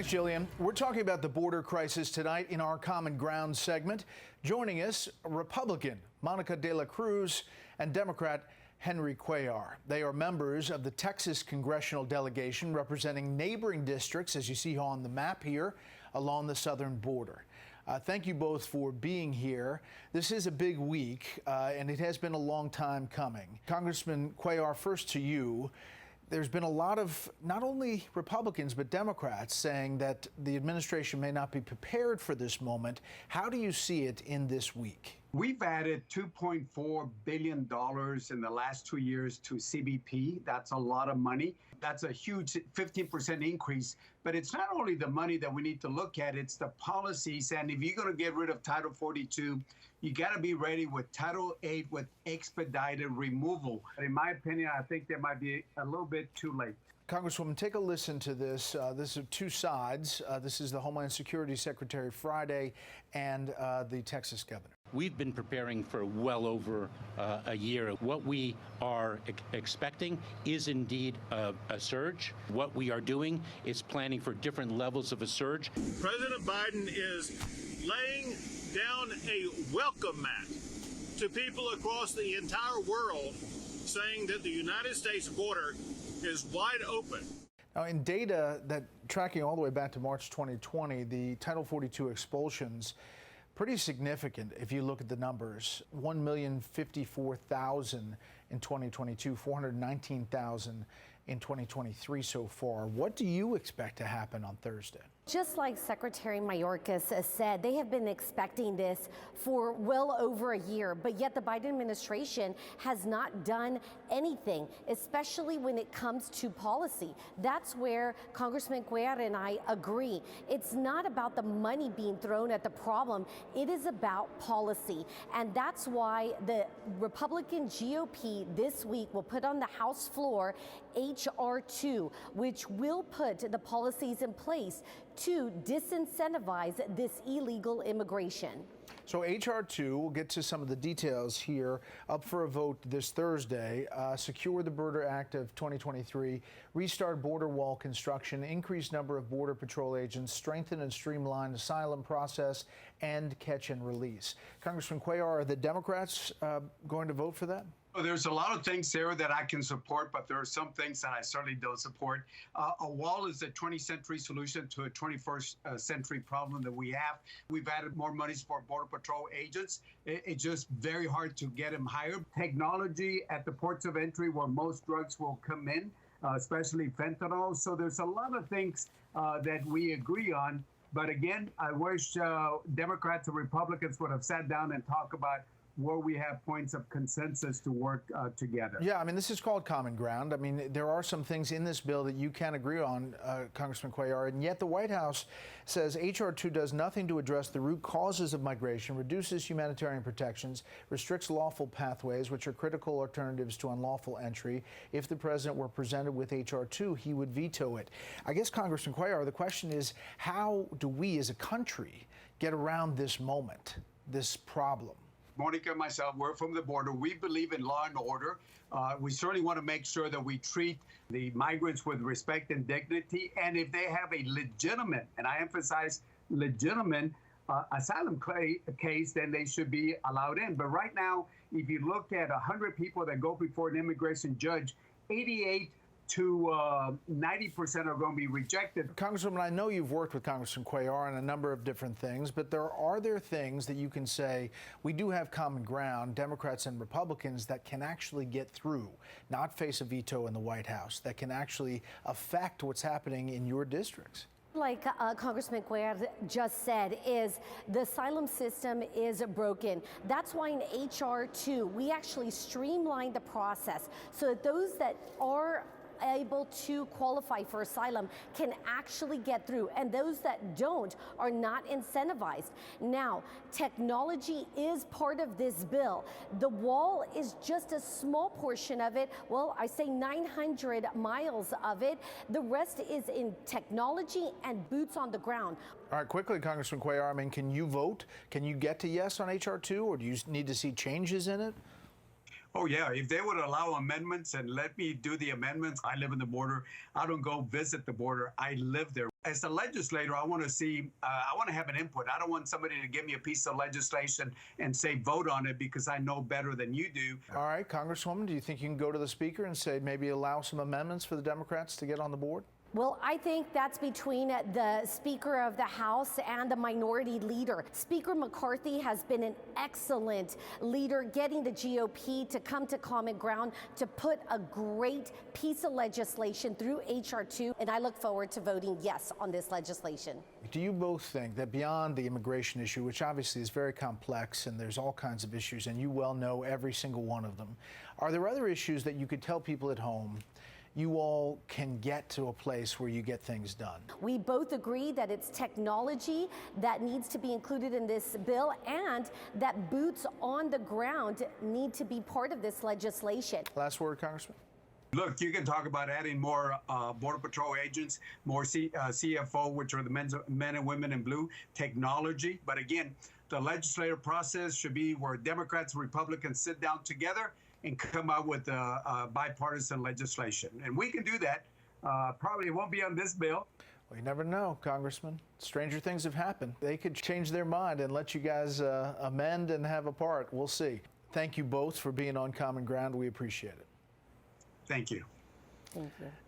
Thanks, Jillian. We're talking about the border crisis tonight in our Common Ground segment. Joining us, Republican Monica de la Cruz and Democrat Henry Cuellar. They are members of the Texas congressional delegation representing neighboring districts, as you see on the map here, along the southern border. Thank you both for being here. This is a big week, and it has been a long time coming. Congressman Cuellar, first to you. There's been a lot of not only Republicans but Democrats saying that the administration may not be prepared for this moment. How do you see it in this week? We've added $2.4 billion in the last 2 years to CBP. That's a lot of money. That's a huge 15% increase. But it's not only the money that we need to look at, it's the policies. And if you're going to get rid of Title 42, you got to be ready with Title 8 with expedited removal. In my opinion, I think that might be a little bit too late. Congresswoman, take a listen to this. This is two sides. This is the Homeland Security Secretary Friday and the Texas governor. We've been preparing for well over a year. What we are expecting is indeed a surge. What we are doing is planning for different levels of a surge. President Biden is laying down a welcome mat to people across the entire world, saying that the United States border is wide open. Now, in data that tracking all the way back to March 2020, the Title 42 expulsions, pretty significant if you look at the numbers. 1,054,000 in 2022, 419,000 in 2023 so far. What do you expect to happen on Thursday? Just like Secretary Mayorkas said, they have been expecting this for well over a year, but yet the Biden administration has not done anything, especially when it comes to policy. That's where Congressman Cuellar and I agree. It's not about the money being thrown at the problem. It is about policy. And that's why the Republican GOP this week will put on the House floor H.R. 2, which will put the policies in place to disincentivize this illegal immigration. So H.R. 2, we'll get to some of the details here, up for a vote this Thursday. Secure the Border Act of 2023, restart border wall construction, increase number of Border Patrol agents, strengthen and streamline asylum process, and catch and release. Congressman Cuellar, are the Democrats going to vote for that? There's a lot of things there that I can support, but there are some things that I certainly don't support. A wall is a 20th century solution to a 21st century problem that we have. We've added more monies for Border Patrol agents. It's just very hard to get them hired. Technology at the ports of entry where most drugs will come in, especially fentanyl. So there's a lot of things that we agree on. But again, I wish Democrats and Republicans would have sat down and talked about where we have points of consensus to work together. Yeah, I mean, this is called common ground. I mean, there are some things in this bill that you can agree on, Congressman Cuellar, and yet the White House says H.R. 2 does nothing to address the root causes of migration, reduces humanitarian protections, restricts lawful pathways, which are critical alternatives to unlawful entry. If the president were presented with H.R. 2, he would veto it. I guess, Congressman Cuellar, the question is, how do we as a country get around this moment, this problem? Monica and myself, we're from the border. We believe in law and order. We certainly want to make sure that we treat the migrants with respect and dignity. And if they have a legitimate, and I emphasize legitimate, asylum case, then they should be allowed in. But right now, if you look at 100 people that go before an immigration judge, 88 to 90% are going to be rejected. Congresswoman, I know you've worked with Congressman Cuellar on a number of different things, but are there things that you can say, we do have common ground, Democrats and Republicans, that can actually get through, not face a veto in the White House, that can actually affect what's happening in your districts? Like Congressman Cuellar just said, is the asylum system is broken. That's why in H.R. 2, we actually streamlined the process so that those that are able to qualify for asylum can actually get through, and those that don't are not incentivized. Now, technology is part of this bill. The wall is just a small portion of it. Well, I say 900 miles of it. The rest is in technology and boots on the ground. All right, quickly, Congressman Cuellar, I mean, can you vote? Can you get to yes on H.R. 2, or do you need to see changes in it? Oh, yeah. If they would allow amendments and let me do the amendments, I live in the border. I don't go visit the border. I live there. As a legislator, I want to see, I want to have an input. I don't want somebody to give me a piece of legislation and say, vote on it because I know better than you do. All right, Congresswoman, do you think you can go to the Speaker and say maybe allow some amendments for the Democrats to get on the board? Well, I think that's between the Speaker of the House and the Minority Leader. Speaker McCarthy has been an excellent leader, getting the GOP to come to common ground to put a great piece of legislation through H.R. 2, and I look forward to voting yes on this legislation. Do you both think that beyond the immigration issue, which obviously is very complex and there's all kinds of issues, and you well know every single one of them, are there other issues that you could tell people at home you all can get to a place where you get things done? We both agree that it's technology that needs to be included in this bill and that boots on the ground need to be part of this legislation. Last word, Congressman. Look, you can talk about adding more Border Patrol agents, more CFO, which are the men and women in blue, technology. But again, the legislative process should be where Democrats and Republicans sit down together and come out with bipartisan legislation. And we can do that. Probably it won't be on this bill. Well, you never know, Congressman. Stranger things have happened. They could change their mind and let you guys amend and have a part. We'll see. Thank you both for being on Common Ground. We appreciate it. Thank you. Thank you.